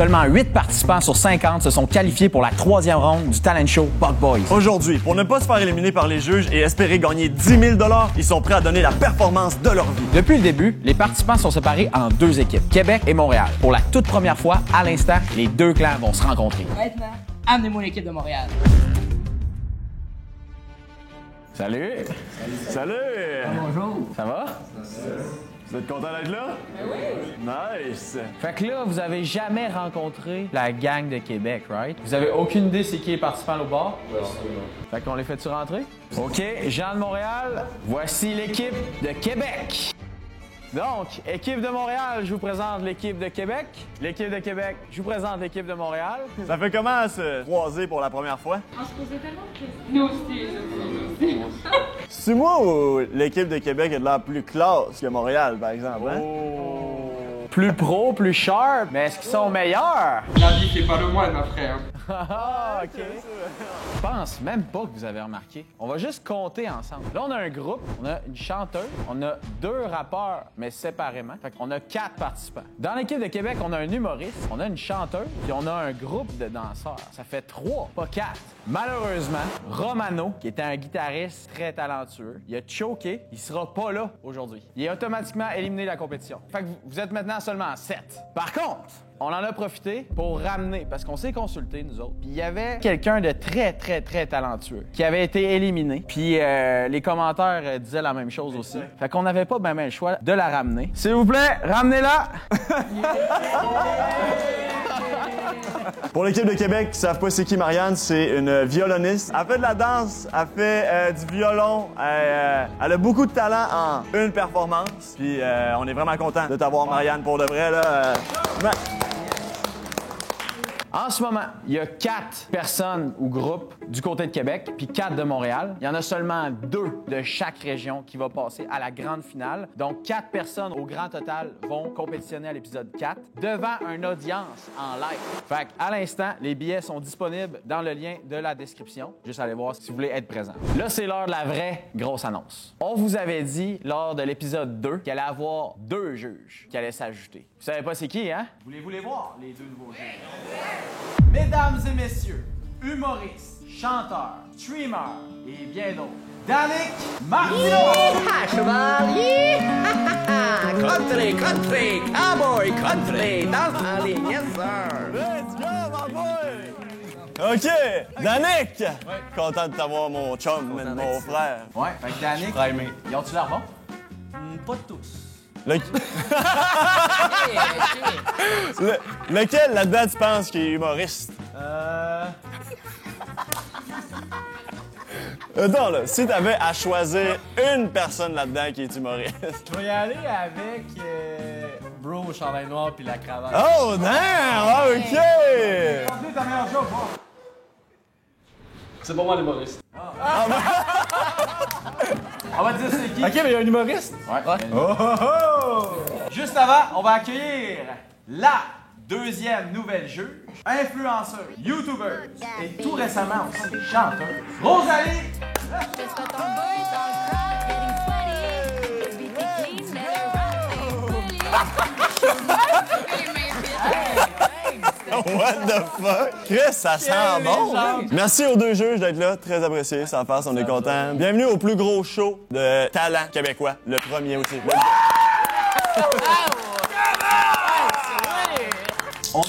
Seulement 8 participants sur 50 se sont qualifiés pour la 3e ronde du talent show Bug Boys. Aujourd'hui, pour ne pas se faire éliminer par les juges et espérer gagner 10 000 $, ils sont prêts à donner la performance de leur vie. Depuis le début, les participants sont séparés en 2 équipes, Québec et Montréal. Pour la toute première fois, à l'instant, les 2 clans vont se rencontrer. Maintenant, amenez-moi l'équipe de Montréal. Salut! Salut! Bonjour. Ça va? Vous êtes content d'être là? Oui! Nice! Fait que là, vous avez jamais rencontré la gang de Québec, right? Vous avez aucune idée c'est qui est participant au bar? Oui, absolument. Fait qu'on les fait-tu rentrer? OK, Jean de Montréal, voici l'équipe de Québec. Donc, équipe de Montréal, je vous présente l'équipe de Québec. L'équipe de Québec, je vous présente l'équipe de Montréal. Ça fait comment se croiser pour la première fois? On se posait tellement de questions. Nous aussi. C'est moi ou l'équipe de Québec a de l'air plus classe que Montréal, par exemple? Hein? Plus pro, plus sharp, mais est-ce qu'ils sont meilleurs? La vie, c'est pas le moine, ma frère. Ah, OK. Je pense même pas que vous avez remarqué. On va juste compter ensemble. Là, on a un groupe, on a une chanteuse, on a 2 rappeurs, mais séparément. Fait qu'on a 4 participants. Dans l'équipe de Québec, on a un humoriste, on a une chanteuse, puis on a un groupe de danseurs. Ça fait 3, pas 4. Malheureusement, Romano, qui était un guitariste très talentueux, il a choqué, il sera pas là aujourd'hui. Il est automatiquement éliminé de la compétition. Fait que vous êtes maintenant seulement 7. Par contre, on en a profité pour ramener, parce qu'on s'est consulté, nous autres. Puis il y avait quelqu'un de très, très, très talentueux qui avait été éliminé. Puis les commentaires disaient la même chose aussi. Fait qu'on n'avait pas bien le choix de la ramener. S'il vous plaît, ramenez-la! Pour l'équipe de Québec qui ne savent pas c'est qui Marianne, c'est une violoniste. Elle fait de la danse, elle fait du violon, elle a beaucoup de talent en une performance. Puis on est vraiment content de t'avoir Marianne pour de vrai. Là, En ce moment, il y a 4 personnes ou groupes du côté de Québec, puis 4 de Montréal. Il y en a seulement 2 de chaque région qui va passer à la grande finale. Donc, 4 personnes au grand total vont compétitionner à l'épisode 4 devant une audience en live. Fait qu'à l'instant, les billets sont disponibles dans le lien de la description. Juste aller voir si vous voulez être présent. Là, c'est l'heure de la vraie grosse annonce. On vous avait dit lors de l'épisode 2 qu'il allait avoir 2 juges qui allaient s'ajouter. Vous savez pas c'est qui, hein? Voulez-vous les voir, les 2 nouveaux juges? Mesdames et messieurs, humoristes, chanteurs, streamers et bien d'autres, Danick Martineau! Chevalier! Country, country, cowboy, country, dans la ligne, yes sir! Let's go, my boy! OK, Danick! Ouais. Content de t'avoir, mon chum, mon frère. Ouais, fait que Danick, ils ont-tu l'air bon? Pas tous. Lequel là-dedans tu penses qui est humoriste? Attends, là, si t'avais à choisir une personne là-dedans qui est humoriste. Je vais y aller avec Bro au chandail noir puis la cravate. Oh, damn! OK! C'est pour moi l'humoriste. On va te dire c'est qui? Ok, mais il y a un humoriste? Ouais. Oh, oh, oh! Juste avant, on va accueillir la 2e nouvelle juge, influenceuse, youtubeuse et tout récemment aussi chanteuse, Rosalie! Just got them boys all crowd getting sweaty. Beat the clean, What the fuck? Chris, ça sent bon! Merci aux 2 juges d'être là, très apprécié, sans farce, on est contents. Bienvenue au plus gros show de talent québécois, le premier aussi. On a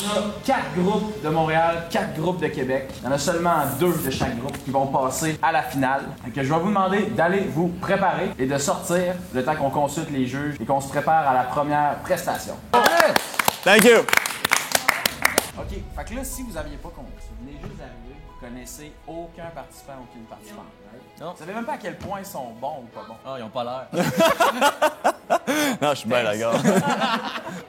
4 groupes de Montréal, 4 groupes de Québec. Il y en a seulement 2 de chaque groupe qui vont passer à la finale. Donc, je vais vous demander d'aller vous préparer et de sortir le temps qu'on consulte les juges et qu'on se prépare à la première prestation. Thank you! OK. Fait que là, si vous n'aviez pas compris, vous venez juste d'arriver, vous connaissez aucun participant, aucune participante. Right? Non. Vous savez même pas à quel point ils sont bons ou pas bons. Ah, ils ont pas l'air. Non, je suis bien d'accord.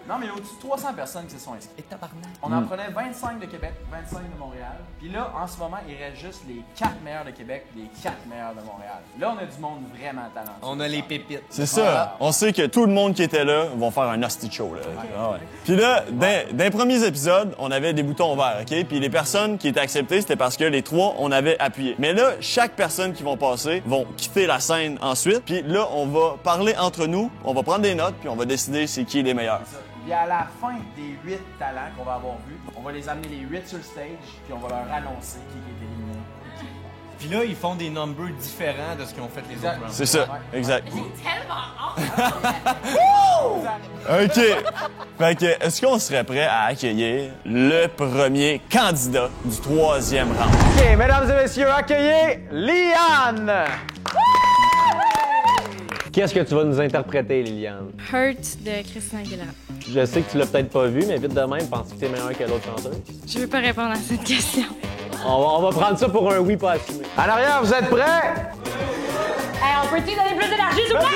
Non, mais il y a au-dessus de 300 personnes qui se sont inscrites. Et tabarnak. On en prenait 25 de Québec, 25 de Montréal. Puis là, en ce moment, il reste juste les 4 meilleurs de Québec, les 4 meilleurs de Montréal. Là, on a du monde vraiment talentueux. On a les pépites. C'est ça. On sait que tout le monde qui était là vont faire un hostie show. Là. Ah ouais. Puis là, dans les premiers épisodes, on avait des boutons verts, OK? Puis les personnes qui étaient acceptées, c'était parce que les 3, on avait appuyé. Mais là, chaque personne qui vont passer vont quitter la scène ensuite. Puis là, on va parler entre nous, on va prendre des notes, puis on va décider c'est qui les meilleurs. Puis à la fin des 8 talents qu'on va avoir vus, on va les amener les 8 sur le stage, puis on va leur annoncer qui est éliminé. Puis là, ils font des numbers différents de ce qu'ils ont fait les autres rounds. C'est ça, exact. J'ai tellement hâte. OK. Fait que, est-ce qu'on serait prêt à accueillir le premier candidat du 3e round? OK, mesdames et messieurs, accueillez Liane! Qu'est-ce que tu vas nous interpréter, Liliane? Hurt de Christina Aguilera. Je sais que tu l'as peut-être pas vu, mais vite de même, penses-tu que t'es meilleur que l'autre chanteuse? Je veux pas répondre à cette question. On va prendre ça pour un oui pas assumé. En arrière, vous êtes prêts? Hey, on peut-tu donner plus d'énergie, s'il vous plaît?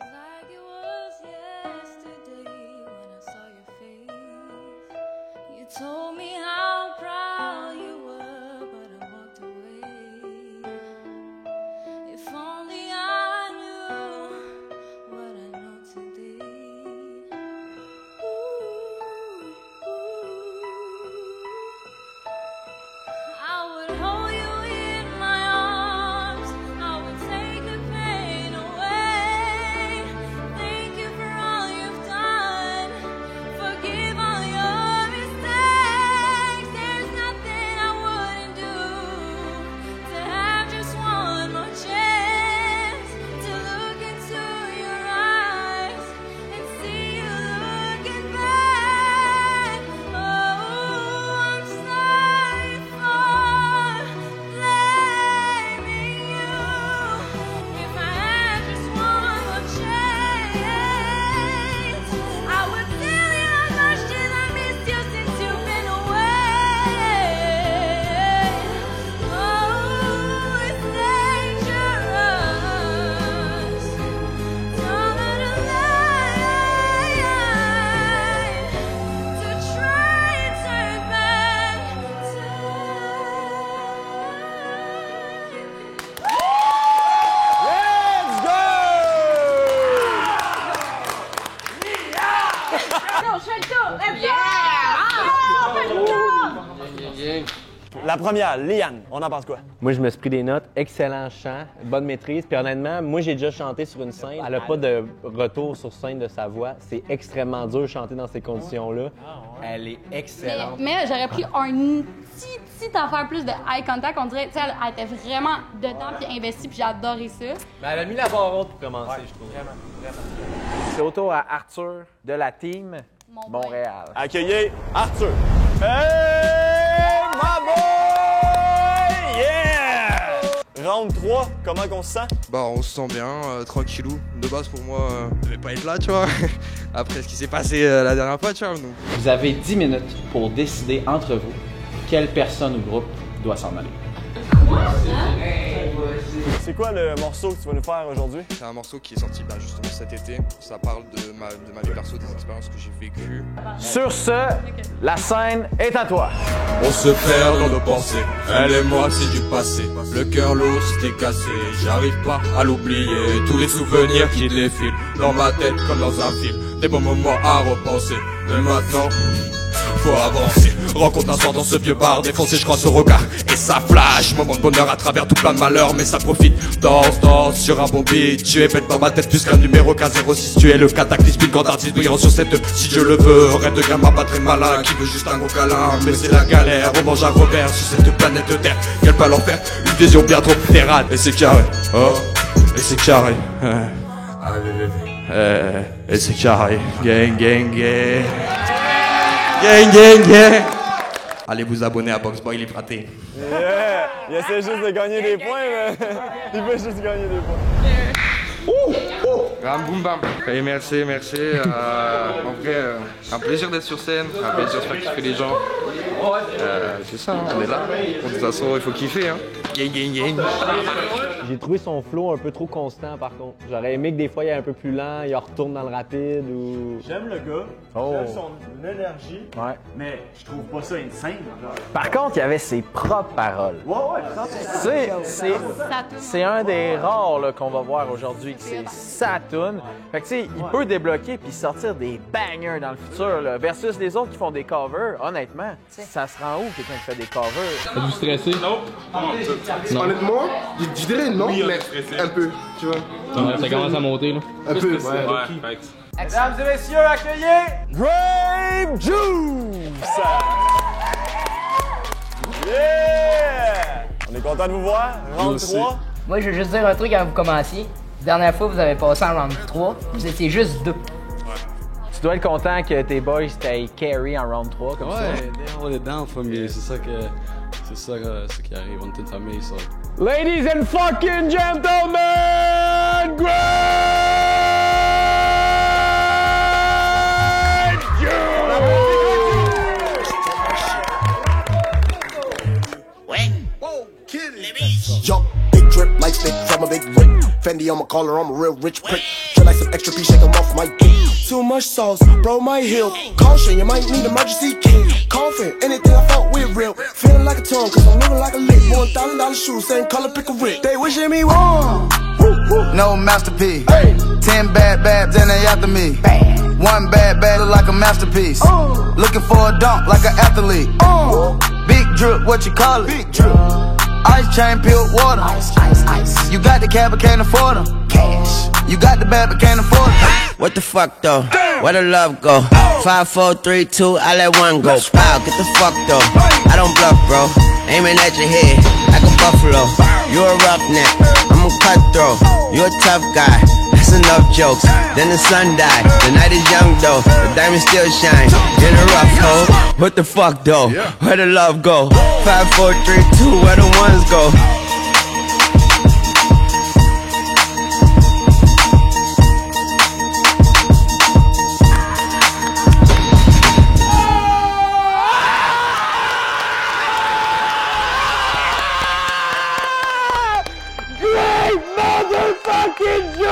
Like it was yesterday when I saw your face. You told me how proud you were, but I walked away. If only I knew what I know today. I would hold you in my arms. I would take the pain away. Thank you for all you've done. Forgive all your mistakes. There's nothing I wouldn't do to have just one more chance to look into your eyes and see you looking back. Oh, I'm sorry for blaming you. If I had just one more chance, I would tell you how much did I miss you since you've been away. Oh, it's dangerous. Don't let a lie to try and turn back Non, je fais le tour. Let's go! La première, Liane, on en pense quoi? Moi, je me suis pris des notes. Excellent chant, bonne maîtrise. Puis honnêtement, moi, j'ai déjà chanté sur une scène. Elle n'a pas de retour sur scène de sa voix. C'est extrêmement dur de chanter dans ces conditions-là. Elle est excellente. Mais j'aurais pris un petite affaire plus de eye contact. On dirait, tu sais, elle était vraiment dedans puis investie, puis j'ai adoré ça. Mais elle a mis la barre haute pour commencer, je trouve. C'est au tour à Arthur de la team Montréal. Accueillez Arthur. Hey, my boy! Yeah! Round 3, comment qu'on se sent? Bah on se sent bien, tranquillou. De base pour moi, je vais pas être là, tu vois. Après ce qui s'est passé la dernière fois, tu vois. Donc. Vous avez 10 minutes pour décider entre vous quelle personne ou groupe doit s'en aller. C'est quoi le morceau que tu vas nous faire aujourd'hui? C'est un morceau qui est sorti justement cet été. Ça parle de ma vie perso, des expériences que j'ai vécues. Sur ce, la scène est à toi. On se perd dans nos pensées, elle et moi c'est du passé. Le cœur lourd s'était cassé, j'arrive pas à l'oublier. Tous les souvenirs qui défilent dans ma tête comme dans un film. Des bons moments à repenser, mais maintenant faut avancer. Rencontre un soir dans ce vieux bar défoncé, je crois ce regard et ça flash. Moment de bonheur à travers tout plein de malheurs, mais ça profite. Danse sur un bon beat. Tu es bête dans ma tête plus qu'un numéro K06. Tu es le cataclysme, une grande artiste brillant sur cette. Si Dieu le veut, rêve de gamin pas très malin qui veut juste un gros câlin. Mais c'est la galère, on mange un revers sur cette planète Terre. Quel pas l'enfer, une vision bien trop terrade. Et c'est carré, oh, et c'est carré. Et c'est carré, gang, gang, gang. Gang, gang, gang. Allez vous abonner à Boxboy, il est raté. Yeah! Il essaie juste de gagner des points, mais il veut juste gagner des points. Ram boum bam. Et merci, merci. En vrai, un plaisir d'être sur scène, un plaisir de faire kiffer les gens. C'est ça, hein, on est là. De toute façon, il faut kiffer. Hein. J'ai trouvé son flow un peu trop constant, par contre. J'aurais aimé que des fois, il est un peu plus lent, il retourne dans le rapide ou... J'aime le gars, j'aime son énergie, mais je trouve pas ça insane. Par contre, il y avait ses propres paroles. C'est un des rares là, qu'on va voir aujourd'hui, que c'est sa toune. Fait que tu sais, il peut débloquer puis sortir des bangers dans le futur, là, versus les autres qui font des covers. Honnêtement, ça se rend où quelqu'un qui fait des covers? Êtes-vous stressé? Non. Honnêtement, je dirais non, mais un peu, tu vois. Ça commence à monter, là. Un peu, ouais. Mesdames et messieurs, accueillez Grape Juice! Yeah! On est content de vous voir. Round 3. Moi, je veux juste dire un truc avant que vous commenciez. La dernière fois, vous avez passé en round 3. Vous étiez juste 2. Tu dois être content que tes boys t'aient carry en round 3 comme ça. Ouais, on est down, famille. C'est ça ce qui arrive. On est une famille, ça. Ladies and fucking gentlemen, Grape Yo, big drip like stick from a big whip. Fendi on my collar, I'm a real rich prick. Feel like some extra piece, shake 'em off my dick. Too much sauce, bro, my heel. Caution, you might need emergency kit. Coughing, anything I felt with real. Feeling like a tongue, cause I'm living like a lick. $1,000 shoes, same color, pick a Rick. They wishing me wrong. No masterpiece. 10 bad babs and they after me. One bad look like a masterpiece. Looking for a dunk like an athlete. Big drip, what you call it? Big drip. Ice chain, peeled water. Ice. You got the cab, but can't afford them. Cash. You got the bad, but can't afford them. What the fuck though? Where the love go? 5, 4, 3, 2, I let one go. Wow, get the fuck though. I don't bluff, bro. Aiming at your head like a buffalo. You're a roughneck, I'm a cutthroat. You're a tough guy. That's enough jokes. Then the sun died. The night is young though. The diamonds still shine. In a rough hole. What the fuck though? Where the love go? 5, 4, 3, 2, where the ones go? Motherfucking Joe!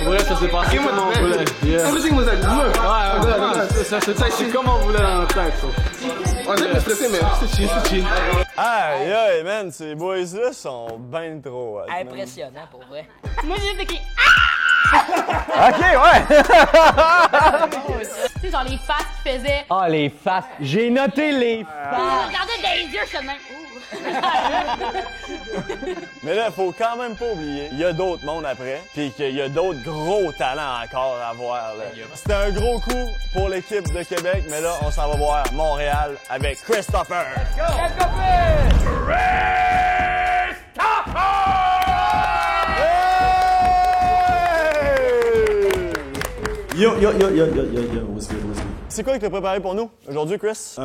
Ouais, ça s'est passé comme on voulait. Everything was like, C'est comme on voulait dans notre tête, ça. On est stressé, mais c'est chill. Aïe, aïe, man, ces boys-là sont ben trop. Impressionnant, pour vrai. Moi, j'ai dit qui. Ok, ouais! Tu sais, genre les faces qu'il faisait. Ah, les faces. J'ai noté les faces. Regardez dans les yeux, je suis de même. Mais là, faut quand même pas oublier, il y a d'autres mondes après, puis qu'il y a d'autres gros talents encore à voir. C'était un gros coup pour l'équipe de Québec, mais là, on s'en va voir Montréal avec Christopher. Let's go! Yo, what's good? C'est quoi que tu as préparé pour nous aujourd'hui, Chris?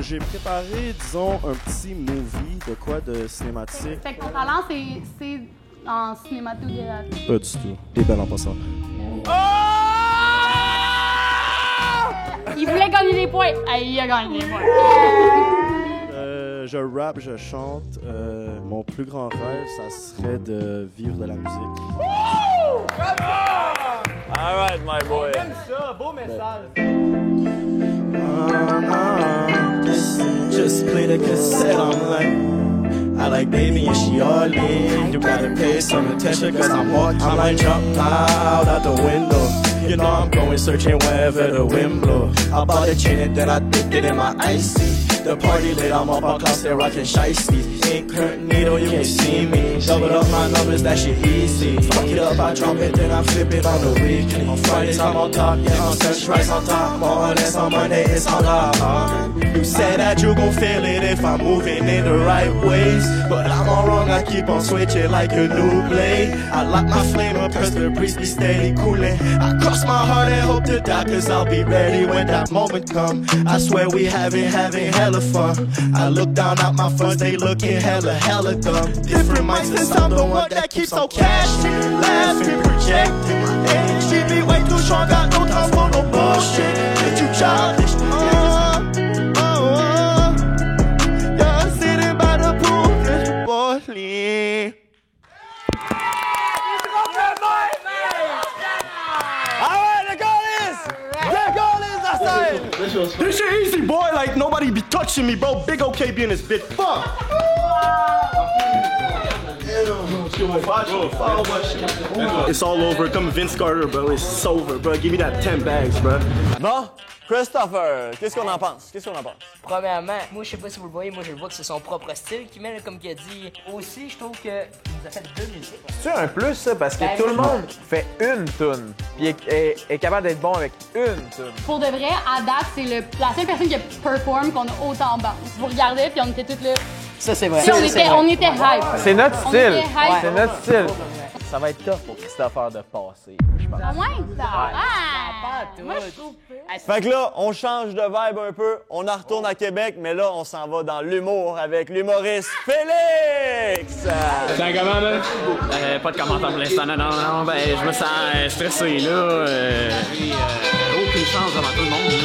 J'ai préparé, disons, un petit movie de quoi de cinématique. Fait que ton talent, c'est en cinématographie. Pas du tout. T'es belle en passant. Il voulait gagner des points. Il a gagné des points. Je rappe, je chante. Mon plus grand rêve, ça serait de vivre de la musique. All right, my boy. J'aime ça, beau message. Just play the cassette, I'm like, I like baby and she all in. You gotta pay some attention cause I'm like jump out the window. You know I'm going searching wherever the wind blow. I bought a chain and then I dipped it in my icy. The party lit, I'm up on class, they're rockin' shiesty. Ink curtain needle, you can't see me. Double up my numbers, that shit easy. Fuck it up, I drop it, then I flip it on the weekend. On Fridays, I'm on top, yeah, on Sundays, rice on top. More or less on Monday, it's all up. You said that you gon' feel it if I'm moving in the right ways. But I'm all wrong, I keep on switching like a new blade. I lock my flame up cause the breeze be steady cooling. I cross my heart and hope to die cause I'll be ready when that moment come. I swear we having hella fun. I look down at my funds, they looking hella dumb. Different minds since I'm the one that keeps on cashing. Laughing, projecting. My energy be way too strong, got no time for no bullshit. Get you childish. to me, bro. Big OKB in this bitch. Fuck. It's all over. Come Vince Carter, bro. It's over, bro. Give me that 10 bags, bro. Bon, Christopher, qu'est-ce qu'on en pense? Qu'est-ce qu'on en pense? Premièrement, moi je sais pas si vous le voyez, moi je le vois que c'est son propre style qui met, comme qu'il a dit. Aussi, je trouve que il nous a fait 2 musiques. C'est un plus, ça, parce que Ben, tout le oui. monde fait une toune, puis est capable d'être bon avec une toune. Pour de vrai, à date, c'est la seule personne qui a perform qu'on a autant bande. Vous regardez, puis on était toutes là. Ça, c'est vrai. Tu sais, on était hype. C'est notre On style. était hype. C'est notre style. Ça va être tough pour Christopher de passer, je pense. Ah ouais? Ah! Moi, je trouve. Fait que là, on change de vibe un peu. On en retourne à Québec, mais là, on s'en va dans l'humour avec l'humoriste Félix! C'est comment, man? Pas de commentaire pour l'instant, non. Ben, je me sens stressé, là. Aucune chance devant tout le monde, là.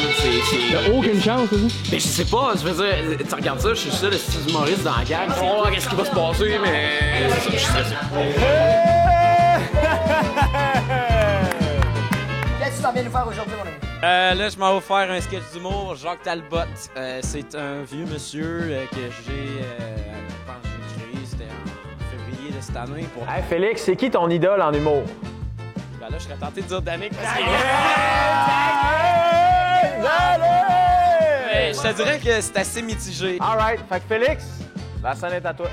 T'as aucune chance, c'est ça? Ben, je sais pas, je veux dire, tu regardes ça, je suis seul, le humoriste dans la gang. Oh, qu'est-ce qui va se passer, mais. C'est ça, je suis stressé. Qu'est-ce que tu t'en viens nous faire aujourd'hui, mon ami? Là, je m'en vais faire un sketch d'humour. Jacques Talbot, c'est un vieux monsieur que j'ai, je pense que j'ai créé, c'était en février de cette année. Pour... Hey, Félix, c'est qui ton idole en humour? Ben là, je serais tenté de dire Danick parce que... Mais je te dirais que c'est assez mitigé. All right, fait que Félix, la scène est à toi.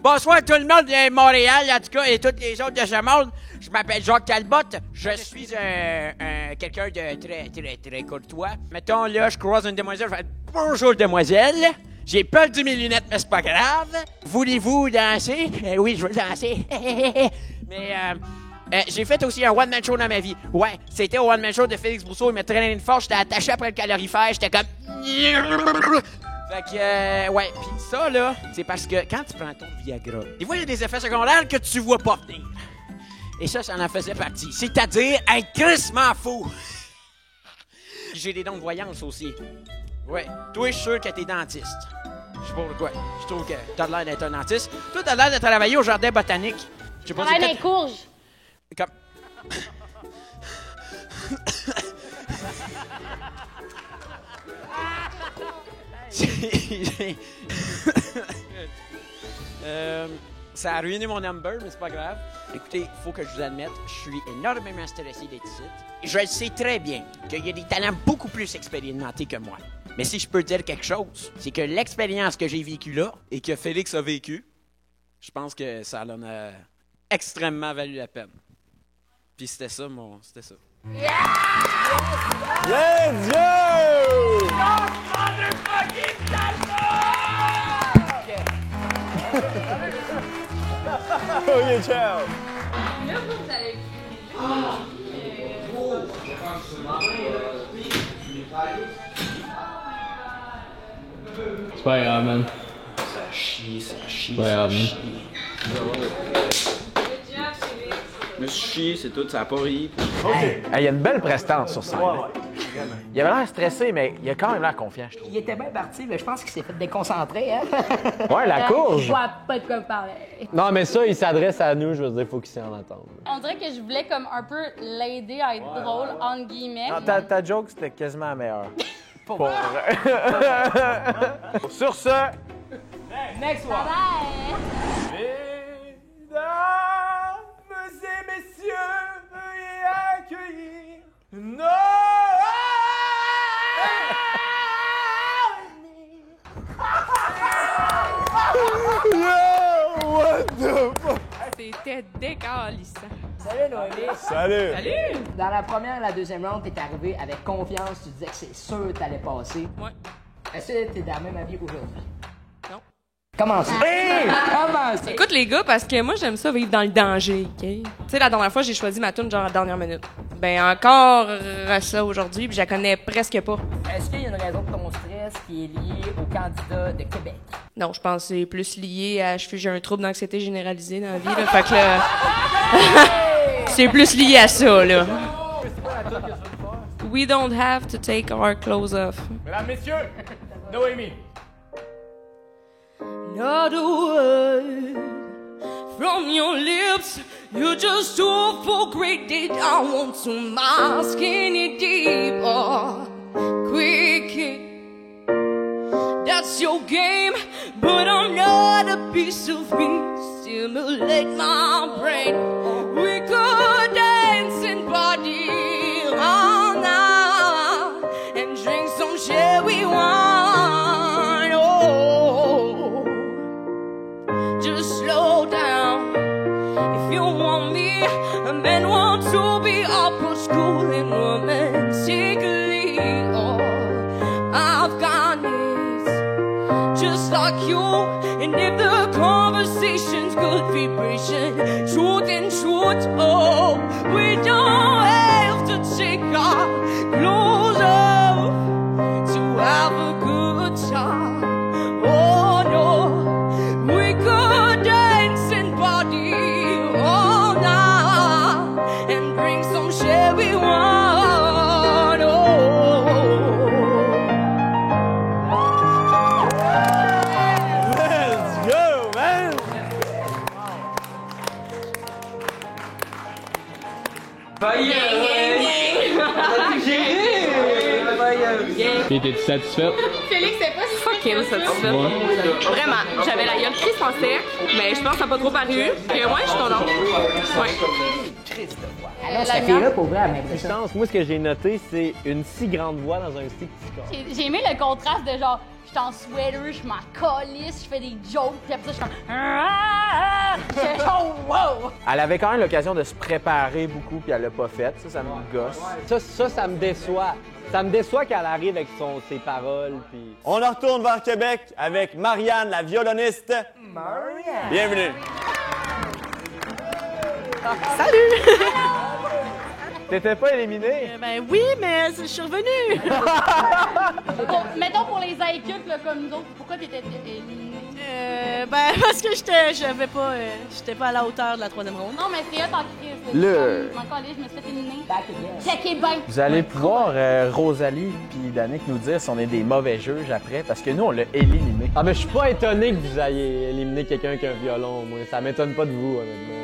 Bonsoir tout le monde de Montréal, en tout cas, et toutes les autres de ce monde. Je m'appelle Jacques Talbot. Je suis quelqu'un de très courtois. Mettons, là, je croise une demoiselle, je fais « Bonjour, demoiselle. J'ai perdu mes lunettes, mais c'est pas grave. Voulez-vous danser? Oui, je veux danser. Mais, j'ai fait aussi un one-man show dans ma vie. Ouais, c'était au one-man show de Félix Brousseau. Il m'a traîné une force, j'étais attaché après le calorifère, j'étais comme... Fait que, ouais, pis ça, là, c'est parce que quand tu prends ton Viagra, des fois, il y a des effets secondaires que tu vois pas venir. Et ça en faisait partie. C'est-à-dire être crissement fou. J'ai des dons de voyance aussi. Ouais, toi, je suis sûr que t'es dentiste. Je sais pas pourquoi. Je trouve que t'as l'air d'être un dentiste. Toi, t'as l'air de travailler au jardin botanique. Je sais pas Travaille dans les courges. Comme... Ça a ruiné mon number, mais c'est pas grave. Écoutez, il faut que je vous admette, je suis énormément stressé d'être ici. Je le sais très bien qu'il y a des talents beaucoup plus expérimentés que moi. Mais si je peux dire quelque chose, c'est que l'expérience que j'ai vécue là et que Félix a vécue, je pense que ça en a extrêmement valu la peine. Puis c'était ça, c'était ça. Let's go! OK, ciao! Là, vous allez... C'est pas grave, man. Ça chie. C'est pas grave, man. Je me suis chié, c'est tout, ça a pas ri. OK. Il y a une belle prestance sur scène. Il avait l'air stressé, mais il a quand même l'air confiant, je trouve. Il était bien parti, mais je pense qu'il s'est fait déconcentrer, hein? Ouais, la courge. Je vois pas de quoi parler. Non, mais ça, il s'adresse à nous, je veux dire, il faut qu'il s'en entende. On dirait que je voulais comme un peu l'aider à être drôle, entre guillemets. Non, ta joke, c'était quasiment la meilleure. Pour... Sur ce... Next one! Mesdames et messieurs, veuillez accueillir What the fuck? C'était décalissant. Salut Noémie! Salut! Salut! Dans la première et la deuxième round, t'es arrivé avec confiance, tu disais que c'est sûr que t'allais passer. Ouais. Est-ce que t'es dans la même avis aujourd'hui? Non. Comment ça? Comment ça? Écoute les gars, parce que moi j'aime ça vivre dans le danger, ok? Tu sais, la dernière fois j'ai choisi ma tune genre à la dernière minute. Ben encore ça aujourd'hui, puis je la connais presque pas. Est-ce qu'il y a une raison de ton stress qui est liée au candidat de Québec? Non, je pense que c'est plus lié à j'ai un trouble d'anxiété généralisée dans la vie, là. Fait que là, c'est plus lié à ça, là. We don't have to take our clothes off. Mesdames, messieurs, Noémie. Not a word from your lips You're just too for great deed. I want to mask in it deeper. Quick hit. That's your game, but I'm not a piece of me. Stimulate my brain. We could dance and party all night and drink some cherry wine. Oh, just slow down. If you want me, a man want to be upper school and romantically. Oh, I've got needs just like you. And if the conversation's good vibration, truth and truth, oh, we don't have to take our clothes off to have a good time. Oh no, we could dance and party all night and bring some cherry wine. Oh. Let's go, man! Puis t'es-tu satisfaite? Félix, c'est pas si fucking satisfaite. Vraiment, j'avais la gueule triste en sec, mais je pense que ça n'a pas trop paru. Et ouais, je suis contente. Ouais. Alors, cette fille-là, pour vrai, elle m'impressionne. Moi, ce que j'ai noté, c'est une si grande voix dans un si petit corps. J'ai aimé le contraste de genre, je suis en sweater, je m'en calisse, je fais des jokes, puis après ça, je suis comme. J'étais genre, wow! Elle avait quand même l'occasion de se préparer beaucoup, puis elle l'a pas fait. Ça me gosse. Ça me déçoit. Ça me déçoit qu'elle arrive avec ses paroles, puis... On retourne vers Québec avec Marianne, la violoniste. Marianne! Bienvenue! Salut! T'étais pas éliminé? Ben oui, mais je suis revenue! Mettons pour les IQ là, comme nous autres, pourquoi t'étais éliminé? Ben parce que j'étais pas à la hauteur de la troisième ronde. Non, mais c'est eux en crise. Le- Je m'en calais, je me suis fait éliminer. Checkez bien! Vous allez pouvoir, Rosalie puis Danick, nous dire si on est des mauvais juges après, parce que nous, on l'a éliminé. Ah, mais je suis pas étonné que vous ayez éliminé quelqu'un qui a un violon, moi. Ça m'étonne pas de vous, honnêtement.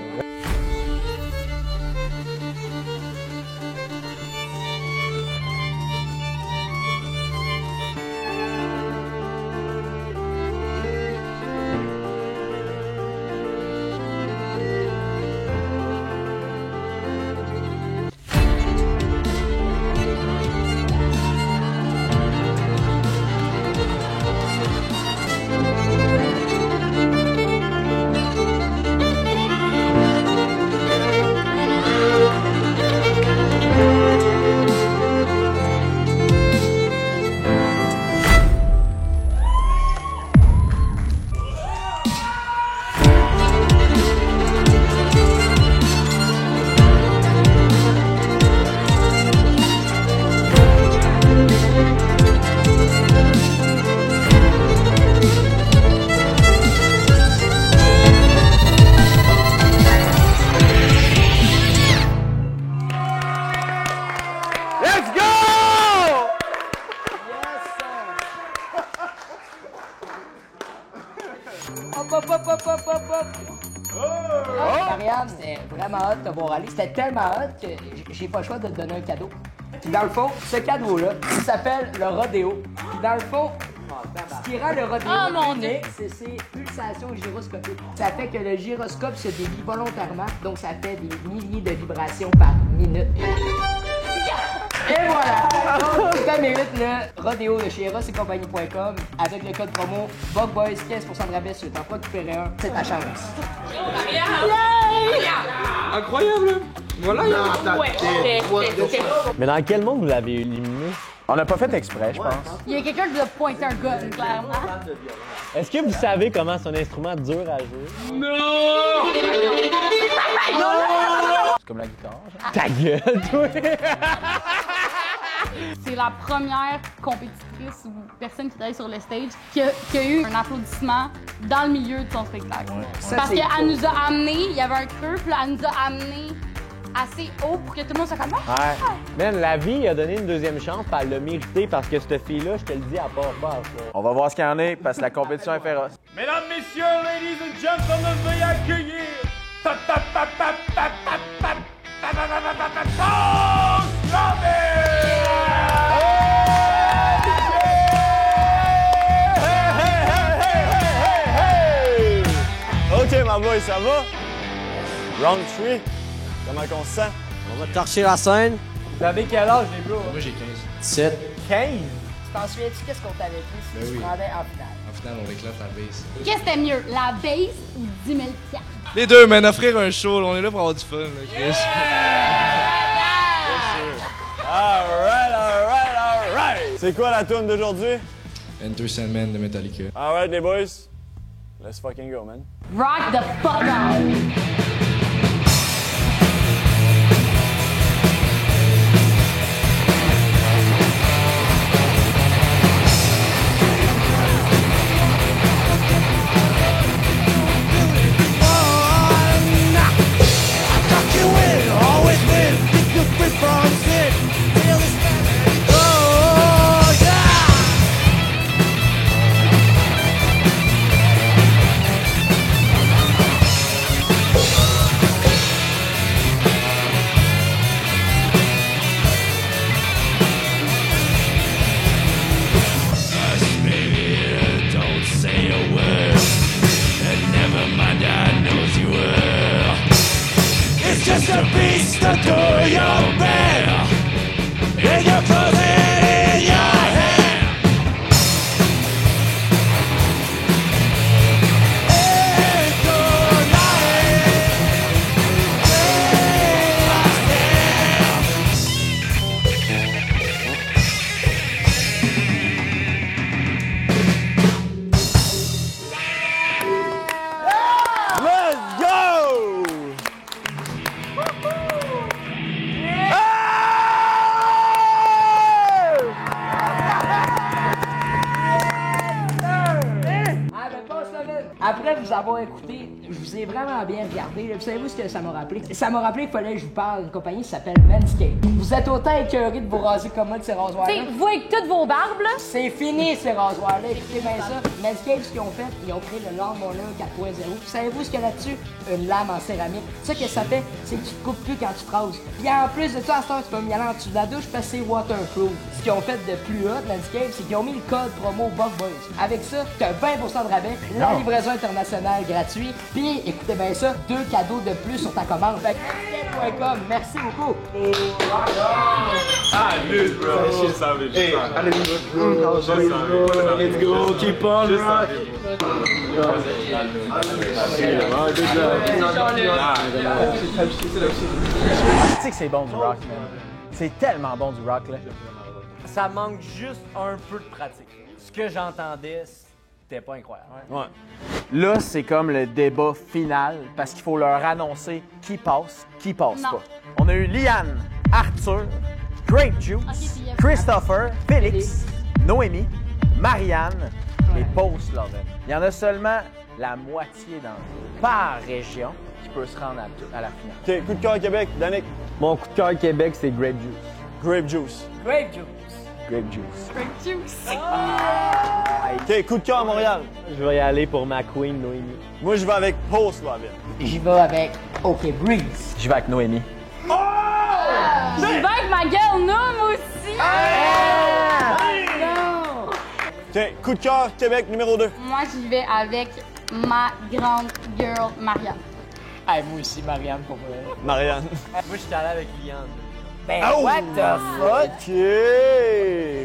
Marianne, c'était vraiment hot de voir aller. C'était tellement hot que j'ai pas le choix de te donner un cadeau. Puis dans le fond, ce cadeau-là, il s'appelle le rodéo. Puis dans le fond, ce qui rend le rodéo unique, c'est ses pulsations gyroscopiques. Ça fait que le gyroscope se dévie volontairement, donc ça fait des milliers de vibrations par minute. Et voilà! Donc, tu mérites le rodéo de chez rossitcompagnie.com avec le code promo BUGBOYS, 15% de rabais sur t'en procurer un. C'est ta chance. Incroyable! Voilà, Mais dans quel monde vous l'avez éliminé? On n'a pas fait exprès, je pense. Il y a quelqu'un qui a pointé un gun, clairement. Est-ce que vous savez comment c'est un instrument dur à jouer? Non! C'est comme la guitare. Ta gueule, toi! C'est la première compétitrice ou personne qui travaille sur le stage qui a eu un applaudissement dans le milieu de son spectacle. Ça, Parce c'est qu'elle cool. nous a amené, il y avait un creux, puis là, elle nous a amené assez haut pour que tout le monde se comme Ouais. Man, la vie a donné une deuxième chance, puis elle l'a mérité parce que cette fille-là, je te le dis, elle part pas. On va voir ce qu'il y en a, parce que la compétition est féroce. Mesdames, messieurs, ladies and gentlemen, veuillez accueillir OK, ma boy, ça va? Round 3, comment on se sent? On va torcher la scène. Vous avez quel âge, les bros? Moi, j'ai 15. 17. 15? Tu t'en souviens-tu qu'est-ce qu'on t'avait dit si Ben tu oui. prendrais en finale? En finale, on éclate la base. Qu'est-ce que c'était mieux, la base ou 10 000 piastres? Les deux, man, offrir un show, là, on est là pour avoir du fun, là, Chris. Alright! C'est quoi la tune d'aujourd'hui? Enter Sandman de Metallica. Alright, les boys. Let's fucking go, man. Rock the fuck on! Just a beast to do your bear. And you're clothing in your hair. And tonight, Let's go! Après vous avoir écouté, je vous ai vraiment bien regardé. Vous savez-vous ce que ça m'a rappelé? Ça m'a rappelé qu'il fallait que je vous parle d'une compagnie qui s'appelle Manscaped. Vous êtes autant écœurés de vous raser comme moi de ces rasoirs-là. T'sais, vous avec toutes vos barbes, là? C'est fini ces rasoirs-là. Écoutez bien ça. Manscaped, ce qu'ils ont fait, ils ont créé le Lawnmower 4.0. Savez-vous ce qu'il y a là-dessus? Une lame en céramique. Ça que ça fait, c'est que tu te coupes plus quand tu te rases. Puis en plus de ça, à cette heure, tu peux me y aller en dessous de la douche parce que c'est waterproof. Ce qu'ils ont fait de plus hot, Manscaped, c'est qu'ils ont mis le code promo BUGBOYS. Avec ça, tu as 20% de rabais, la livraison internationale gratuit. Puis, écoutez bien ça, 2 cadeaux de plus sur ta commande. Fait que, manscaped.com. Merci beaucoup. Allez, bro! Hey, allez, bro! Let's go, keep on rock. Tu sais que c'est bon du rock, man. C'est tellement bon du rock, là. Ça manque juste un peu de pratique. Ce que j'entendais, c'était pas incroyable. Ouais. Là, c'est comme le débat final parce qu'il faut leur annoncer qui passe Non. pas. On a eu Liane, Arthur, Grape Juice, Christopher, Félix, Noémie, Marianne et Post Lovin. Il y en a seulement la moitié d'entre eux par région qui peut se rendre à la finale. OK, coup de cœur Québec, Danick. Mon coup de cœur Québec, c'est Grape Juice. Grape Juice. Grape Juice. Grape Juice. Grape juice. OK, coup de cœur Montréal. Je vais y aller pour ma queen, Noémie. Moi, je vais avec Post Lovin. J'y vais avec OK Breeze. J'y vais avec Noémie. J'y vais avec ma gueule, non, moi aussi! Non! OK, coup de cœur Québec numéro 2. Moi, j'y vais avec ma grande girl, Marianne. Hey, moi aussi, Marianne, pour vrai. Marianne. Moi, je suis allé avec Liane. Ben, what the fuck? OK!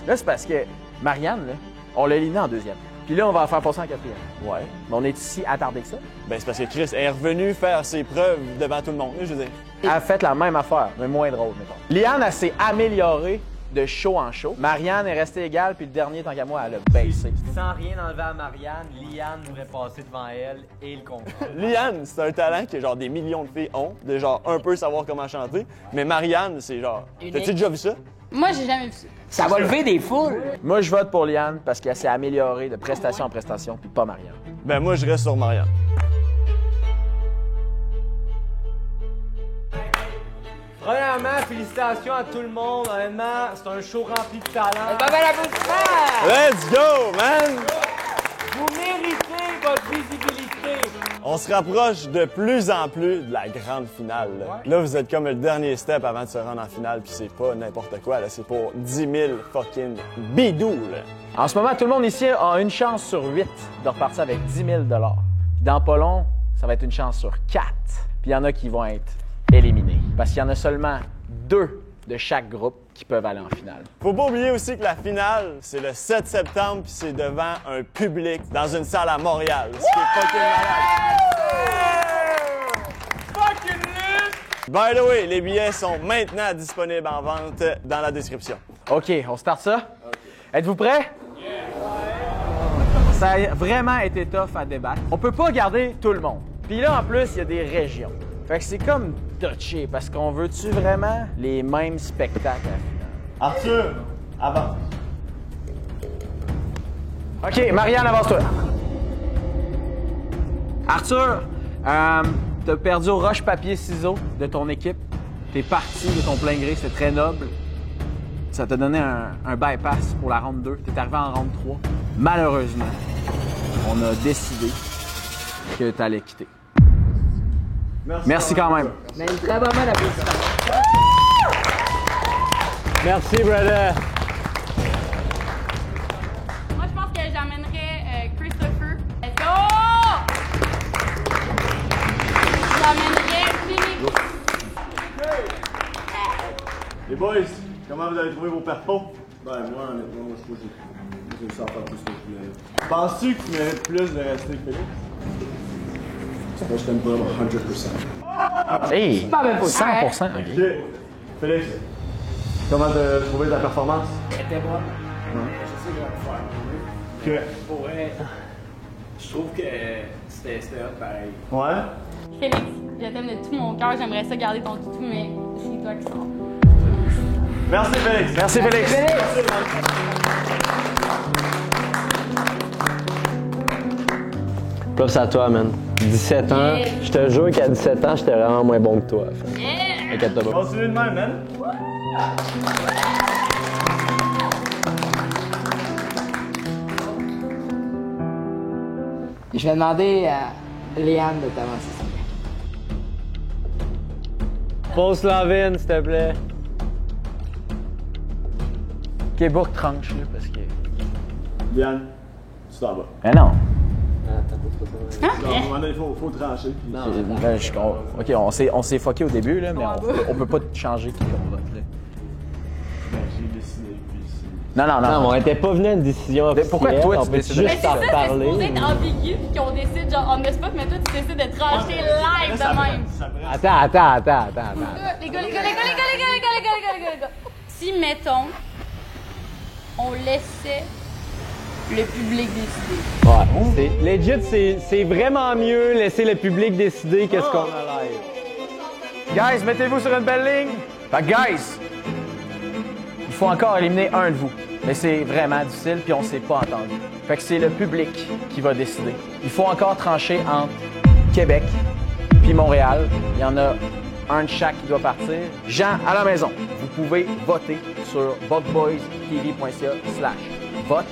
Là, c'est parce que Marianne, là, on l'a éliminée en deuxième. Puis là, on va la faire passer en quatrième. Ouais. Mais on est ici attardé que ça. Ben, c'est parce que Chris est revenu faire ses preuves devant tout le monde, là, je veux dire. Elle a fait la même affaire, mais moins drôle, mettons. Liane, elle s'est améliorée de show en show. Marianne est restée égale, puis le dernier, tant qu'à moi, elle a baissé. Sans rien enlever à Marianne, Liane devrait passer devant elle et le concours. Liane, c'est un talent que genre des millions de filles ont, de genre un peu savoir comment chanter. Mais Marianne, c'est genre. Unique. T'as-tu déjà vu ça? Moi, j'ai jamais vu ça. Ça va lever des foules. Moi, je vote pour Liane parce qu'elle s'est améliorée de prestation en prestation, puis pas Marianne. Ben, moi, je reste sur Marianne. Premièrement, félicitations à tout le monde. Honnêtement, c'est un show rempli de talent. Pas mal applaudissements! Let's go, man! Vous méritez votre visibilité. On se rapproche de plus en plus de la grande finale. Là, vous êtes comme le dernier step avant de se rendre en finale, puis c'est pas n'importe quoi, là. C'est pour 10 000 fucking bidous, là. En ce moment, tout le monde ici a une chance sur 8 de repartir avec 10 000 $. Dans pas long, ça va être une chance sur 4. Puis il y en a qui vont être éliminés. Parce qu'il y en a seulement 2 de chaque groupe qui peuvent aller en finale. Faut pas oublier aussi que la finale, c'est le 7 septembre, puis c'est devant un public dans une salle à Montréal. Ce qui est fucking malade. Fucking lit! By the way, les billets sont maintenant disponibles en vente dans la description. OK, on start ça? Êtes-vous prêts? Ça a vraiment été tough à débattre. On peut pas garder tout le monde. Puis là, en plus, il y a des régions. Fait que c'est comme touché, parce qu'on veut-tu vraiment les mêmes spectacles à la finale? Arthur, avance. OK, Marianne, avance-toi. Arthur, t'as perdu au roche-papier-ciseaux de ton équipe. T'es parti de ton plein gré, c'est très noble. Ça t'a donné un bypass pour la ronde 2. T'es arrivé en ronde 3. Malheureusement, on a décidé que t'allais quitter. Merci quand même. Mais une très bonne main d'applaudissement. Merci, brother. Moi, je pense que j'amènerais Christopher. Let's go! J'amènerais Philippe. Les boys, comment vous avez trouvé vos perfos? Ben, moi, honnêtement, je pense que j'ai réussi à faire plus que je voulais. Penses-tu que tu mérites plus de rester Félix? Moi, je t'aime vraiment 100%. Hey! Pas même pas 100%. OK. Félix, comment t'as trouvé ta performance? C'était bon. Je sais que je vais le faire. OK. Pour vrai, je trouve que c'était hot pareil. Ouais? Félix, je t'aime de tout mon cœur. J'aimerais ça garder ton toutou, mais c'est toi qui sors. Merci, Félix. Merci, Félix. Props à toi, man. 17 ans. Je te jure qu'à 17 ans, j'étais vraiment moins bon que toi. Inquiète-toi pas. Continue de même, man. Je vais demander à Léane de t'avancer ça. Pose Lavine, s'il te plaît. OK, Bourg tranche, là, parce que... Diane, tu t'en vas. Mais non. À un moment donné, il faut trancher. Puis... Non, OK, on s'est fucké au début, là, mais on peut pas changer qui on vote, là. J'ai décidé, puis Non, on était pas venu à une décision officielle. Pourquoi toi, tu on peut décides? Mais juste c'est en ça, c'est reparler? supposé être ambigu puis qu'on décide genre on the spot, mais toi tu décides de trancher live de même. Attends. Les gars. Si, mettons, on laissait le public décider. Ouais, c'est legit, c'est vraiment mieux laisser le public décider qu'est-ce qu'on a live. Guys, mettez-vous sur une belle ligne. Fait que, guys, il faut encore éliminer un de vous. Mais c'est vraiment difficile, puis on s'est pas entendu. Fait que c'est le public qui va décider. Il faut encore trancher entre Québec puis Montréal. Il y en a un de chaque qui doit partir. Jean, à la maison, vous pouvez voter sur buckboystv.ca/vote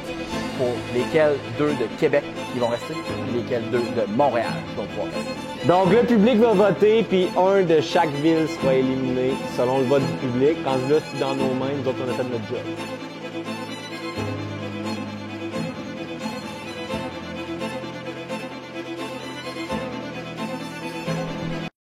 pour lesquels 2 de Québec qui vont rester et lesquels 2 de Montréal qui vont pouvoir rester. Donc le public va voter, puis un de chaque ville sera éliminé selon le vote du public. Quand là, c'est dans nos mains, nous autres, on a fait notre job.